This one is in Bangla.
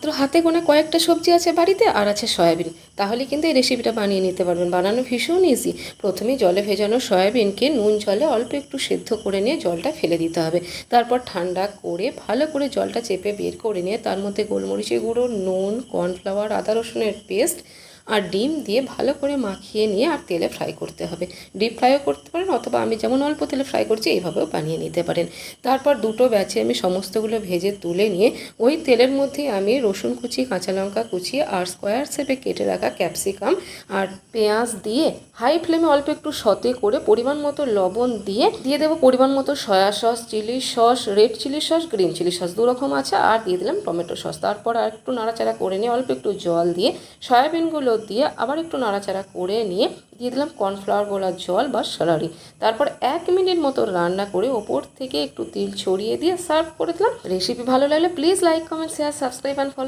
মাত্র হাতে গোনা কয়েকটা সবজি আছে বাড়িতে আর আছে সয়াবিন, তাহলে কিন্তু এই রেসিপিটা বানিয়ে নিতে পারবেন। বানানো ভীষণ ইজি। প্রথমেই জলে ভেজানো সয়াবিনকে নুন জলে অল্প একটু সেদ্ধ করে নিয়ে জলটা ফেলে দিতে হবে। তারপর ঠান্ডা করে ভালো করে জলটা চেপে বের করে নিয়ে তার মধ্যে গোলমরিচের গুঁড়ো, নুন, কর্নফ্লাওয়ার, আদা রসুনের পেস্ট আর ডিম দিয়ে ভালো করে মাখিয়ে নিয়ে আর তেলে ফ্রাই করতে হবে। ডিপ ফ্রাইও করতে পারেন, অথবা আমি যেমন অল্প তেলে ফ্রাই করছি এইভাবেও বানিয়ে নিতে পারেন। তারপর দুটো ব্যাচে আমি সমস্তগুলো ভেজে তুলে নিয়ে ওই তেলের মধ্যেই আমি রসুন কুচি, কাঁচা লঙ্কা কুচি আর স্কোয়ার শেপে কেটে রাখা ক্যাপসিকাম আর পেঁয়াজ দিয়ে হাই ফ্লেমে অল্প একটু সতে করে পরিমাণ মতো লবণ দিয়ে দেবো পরিমাণ মতো soya sauce, chilli sauce, red chilli sauce, green chilli sauce, দু রকম আছে, আর দিয়ে দিলাম টমেটো সস। তারপর আর একটু নাড়াচাড়া করে নিয়ে অল্প একটু জল দিয়ে সয়াবিনগুলো দিয়ে আবার একটু নাড়াচাড়া করে নিয়ে দিয়ে দিলাম কর্নফ্লাওয়ার গোলা জল বা স্যালারি। তারপর 1 মিনিট মতো রান্না করে ওপর থেকে একটু তিল ছড়িয়ে দিয়ে সার্ভ করে দিলাম। রেসিপি ভালো লাগলে please like, comment, share, subscribe and follow.